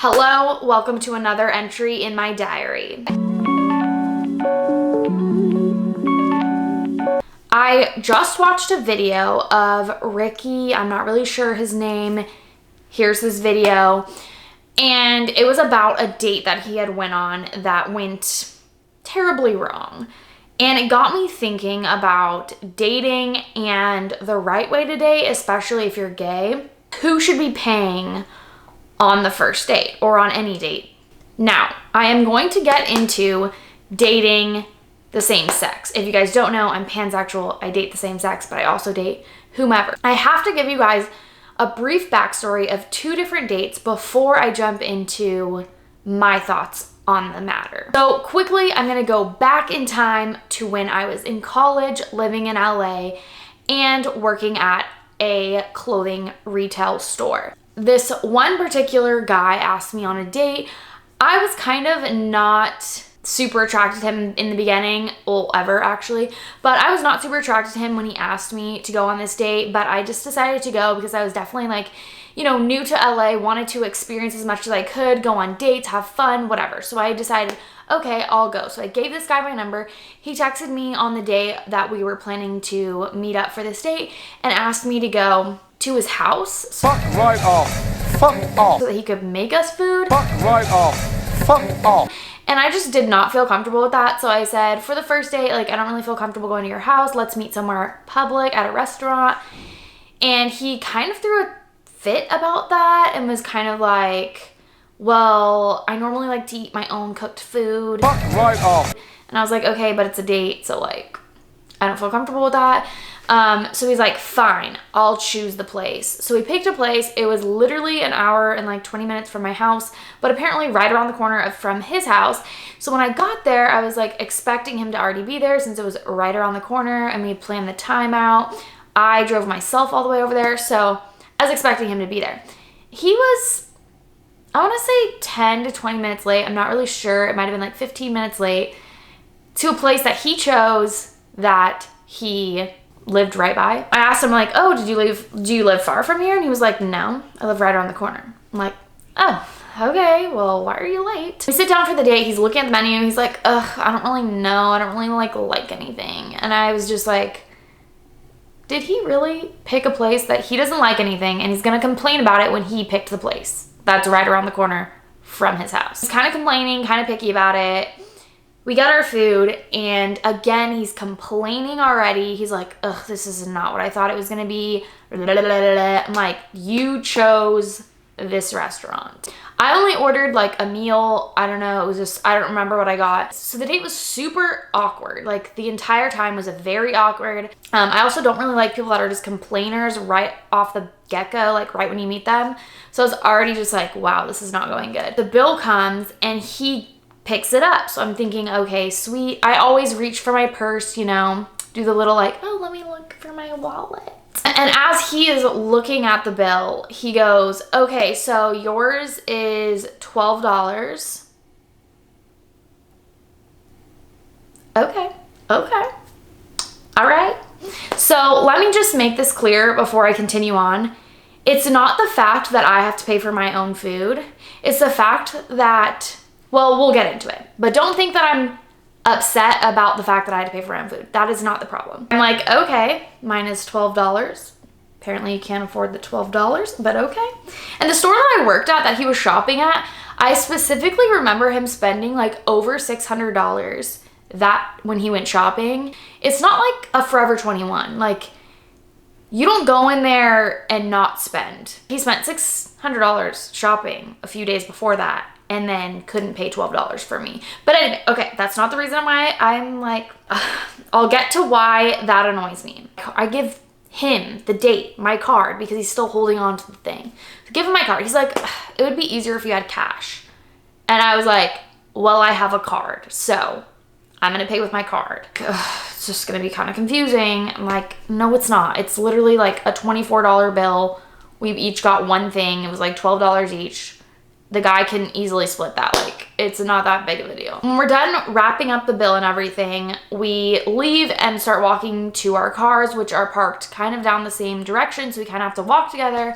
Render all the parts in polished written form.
Hello, welcome to another entry in my diary. I just watched a video of Ricky, I'm not really sure his name. Here's this video. And it was about a date that he had went on that went terribly wrong. And it got me thinking about dating and the right way to date, especially if you're gay. Who should be paying on the first date or on any date? Now, I am going to get into dating the same sex. If you guys don't know, I'm pansexual. I date the same sex, but I also date whomever. I have to give you guys a brief backstory of two different dates before I jump into my thoughts on the matter. So quickly, I'm gonna go back in time to when I was in college, living in LA, and working at a clothing retail store. This one particular guy asked me on a date. I was kind of not super attracted to him in the beginning, well, ever actually, but I was not super attracted to him when he asked me to go on this date, but I just decided to go because I was definitely like, you know, new to LA, wanted to experience as much as I could, go on dates, have fun, whatever. So I decided, okay, I'll go. So I gave this guy my number. He texted me on the day that we were planning to meet up for this date and asked me to go to his house. Fuck right off. Fuck off. So that he could make us food. Fuck right off. Fuck off. And I just did not feel comfortable with that. So I said, for the first date, like, I don't really feel comfortable going to your house. Let's meet somewhere public at a restaurant. And he kind of threw a fit about that and was kind of like, well, I normally like to eat my own cooked food. Fuck right off. And I was like, okay, but it's a date. So like, I don't feel comfortable with that. So he's like, fine, I'll choose the place. So we picked a place. It was literally an hour and like 20 minutes from my house, but apparently right around the corner from his house. So when I got there, I was like expecting him to already be there since it was right around the corner and we planned the time out. I drove myself all the way over there. So I was expecting him to be there. He was, I want to say 10 to 20 minutes late. I'm not really sure. It might've been like 15 minutes late to a place that he chose that he lived right by. I asked him like, oh, do you live far from here? And he was like, no, I live right around the corner. I'm like, oh, okay, well, why are you late? We sit down for the date. He's looking at the menu. He's like, ugh, I don't really know. I don't really like anything. And I was just like, did he really pick a place that he doesn't like anything and he's gonna complain about it when he picked the place that's right around the corner from his house? He's kind of complaining, kind of picky about it. We got our food and again, he's complaining already. He's like, ugh, this is not what I thought it was gonna be. I'm like, you chose this restaurant. I only ordered like a meal. I don't know. It was just, I don't remember what I got. So the date was super awkward. Like the entire time was very awkward. I also don't really like people that are just complainers right off the get-go, like right when you meet them. So I was already just like, wow, this is not going good. The bill comes and he picks it up. So I'm thinking, okay, sweet. I always reach for my purse, you know, do the little like, oh, let me look for my wallet. And as he is looking at the bill, he goes, okay, so yours is $12. Okay. All right. So let me just make this clear before I continue on. It's not the fact that I have to pay for my own food. It's the fact that, well, we'll get into it, but don't think that I'm upset about the fact that I had to pay for my own food. That is not the problem. I'm like, okay, mine is $12. Apparently you can't afford the $12, but okay. And the store that I worked at that he was shopping at, I specifically remember him spending like over $600 that when he went shopping. It's not like a Forever 21. Like, you don't go in there and not spend. He spent $600 shopping a few days before that and then couldn't pay $12 for me. But anyway, okay, that's not the reason why I'm like, ugh. I'll get to why that annoys me. I give him, the date, my card because he's still holding on to the thing. So give him my card. He's like, it would be easier if you had cash. And I was like, well, I have a card, so I'm gonna pay with my card. Ugh, it's just gonna be kind of confusing. I'm like, no, it's not. It's literally like a $24 bill. We each got one thing. It was like $12 each. The guy can easily split that. Like, it's not that big of a deal. When we're done wrapping up the bill and everything, we leave and start walking to our cars, which are parked kind of down the same direction. So we kind of have to walk together.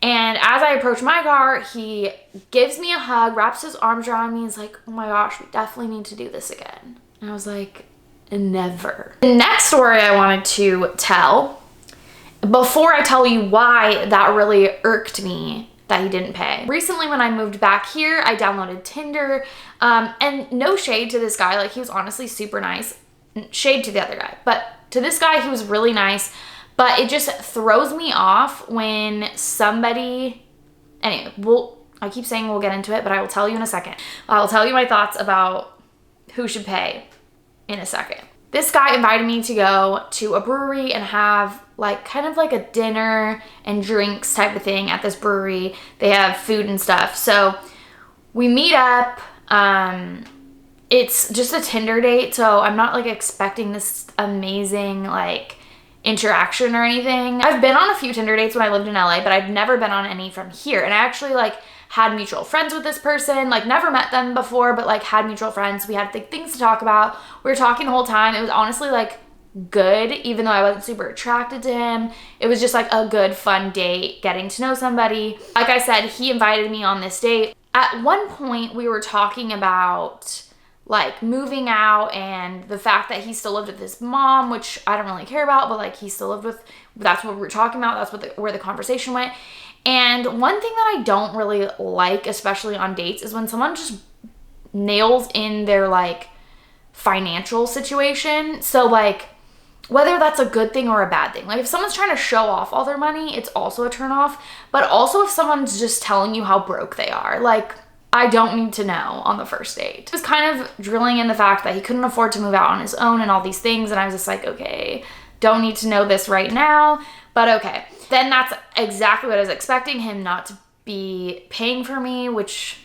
And as I approach my car, he gives me a hug, wraps his arms around me, and is like, oh my gosh, we definitely need to do this again. And I was like, never. The next story I wanted to tell, before I tell you why that really irked me that he didn't pay. Recently when I moved back here, I downloaded Tinder, and no shade to this guy, like he was honestly super nice. Shade to the other guy, but to this guy, he was really nice. But it just throws me off when somebody, anyway, I keep saying we'll get into it, but I will tell you in a second. I will tell you my thoughts about who should pay in a second. This guy invited me to go to a brewery and have like kind of like a dinner and drinks type of thing at this brewery. They have food and stuff. So we meet up. It's just a Tinder date, so I'm not like expecting this amazing like interaction or anything. I've been on a few Tinder dates when I lived in LA, but I've never been on any from here. And I actually like had mutual friends with this person, like never met them before, but like had mutual friends. We had like things to talk about. We were talking the whole time. It was honestly like good, even though I wasn't super attracted to him. It was just like a good, fun date, getting to know somebody. Like I said, he invited me on this date. At one point we were talking about like moving out and the fact that he still lived with his mom, which I don't really care about, but like he still lived with, that's what we were talking about. That's what where the conversation went. And one thing that I don't really like, especially on dates, is when someone just nails in their like financial situation. So like whether that's a good thing or a bad thing, like if someone's trying to show off all their money, it's also a turn off. But also if someone's just telling you how broke they are, like I don't need to know on the first date. He was kind of drilling in the fact that he couldn't afford to move out on his own and all these things. And I was just like, okay, don't need to know this right now, but okay. Then that's exactly what I was expecting, him not to be paying for me, which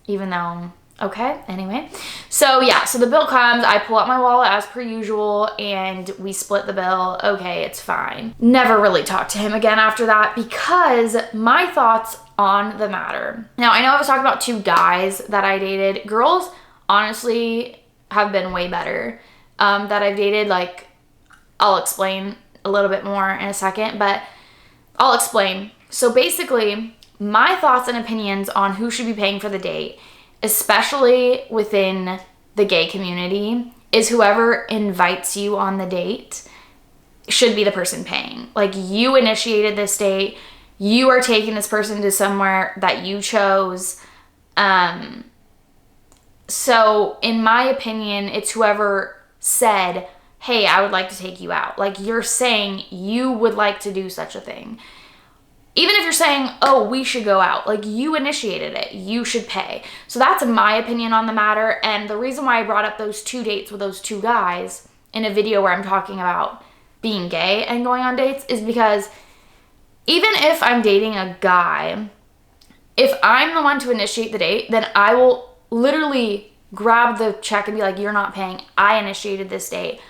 even though, okay, anyway. So yeah, so the bill comes, I pull out my wallet as per usual, and we split the bill. Okay, it's fine. Never really talked to him again after that because my thoughts on the matter. Now, I know I was talking about 2 guys that I dated. Girls, honestly, have been way better that I've dated. Like, I'll explain a little bit more in a second, but I'll explain. So basically, my thoughts and opinions on who should be paying for the date, especially within the gay community, is whoever invites you on the date should be the person paying. Like, you initiated this date. You are taking this person to somewhere that you chose. So in my opinion, it's whoever said, hey, I would like to take you out. Like, you're saying you would like to do such a thing. Even if you're saying, oh, we should go out, like you initiated it, you should pay. So that's my opinion on the matter. And the reason why I brought up those 2 dates with those 2 guys in a video where I'm talking about being gay and going on dates is because even if I'm dating a guy, if I'm the one to initiate the date, then I will literally grab the check and be like, you're not paying. I initiated this date.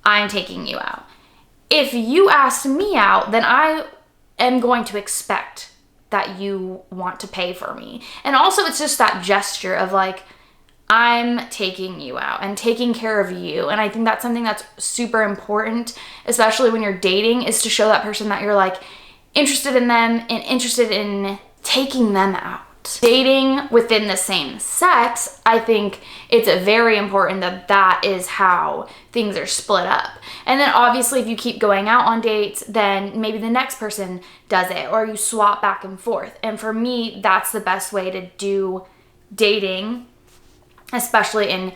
I'm taking you out. If you asked me out, then I am going to expect that you want to pay for me. And also it's just that gesture of like, I'm taking you out and taking care of you. And I think that's something that's super important, especially when you're dating, is to show that person that you're like interested in them and interested in taking them out. Dating within the same sex, I think it's very important that that is how things are split up. And then obviously if you keep going out on dates, then maybe the next person does it or you swap back and forth. And for me, that's the best way to do dating, especially in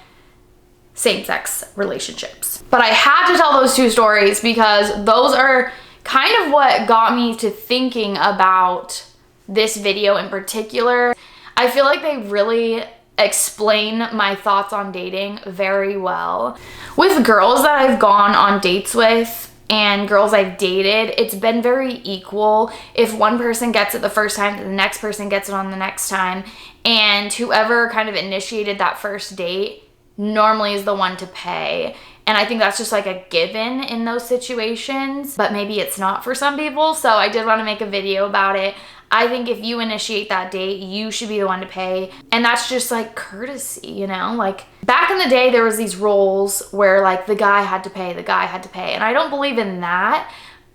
same-sex relationships. But I had to tell those 2 stories because those are kind of what got me to thinking about this video in particular. I feel like they really explain my thoughts on dating very well. With girls that I've gone on dates with and girls I've dated, it's been very equal. If one person gets it the first time, then the next person gets it on the next time. And whoever kind of initiated that first date normally is the one to pay. And I think that's just like a given in those situations, but maybe it's not for some people. So I did want to make a video about it. I think if you initiate that date, you should be the one to pay. And that's just like courtesy, you know? Like back in the day, there was these roles where like the guy had to pay, the guy had to pay. And I don't believe in that.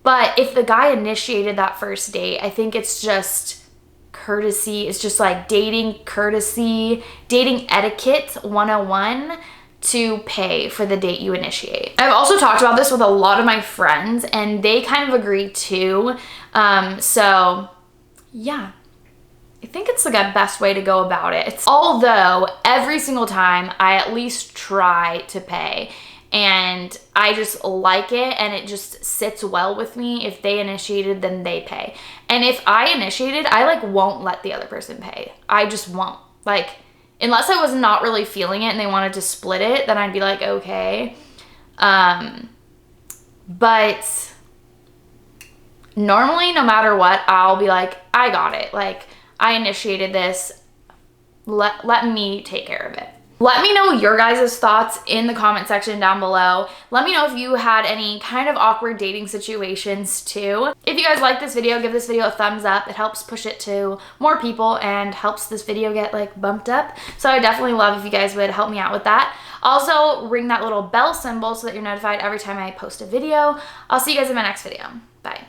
But if the guy initiated that first date, I think it's just courtesy. It's just like dating courtesy, dating etiquette 101 to pay for the date you initiate. I've also talked about this with a lot of my friends and they kind of agree too. So yeah, I think it's like a best way to go about it. Although every single time I at least try to pay, and I just like it and it just sits well with me. If they initiated, then they pay. And if I initiated, I like won't let the other person pay. I just won't. Like, unless I was not really feeling it and they wanted to split it, then I'd be like, okay. But normally, no matter what, I'll be like, I got it. Like, I initiated this. Let me take care of it. Let me know your guys' thoughts in the comment section down below. Let me know if you had any kind of awkward dating situations too. If you guys like this video, give this video a thumbs up. It helps push it to more people and helps this video get like bumped up. So I definitely love if you guys would help me out with that. Also, ring that little bell symbol so that you're notified every time I post a video. I'll see you guys in my next video. Bye.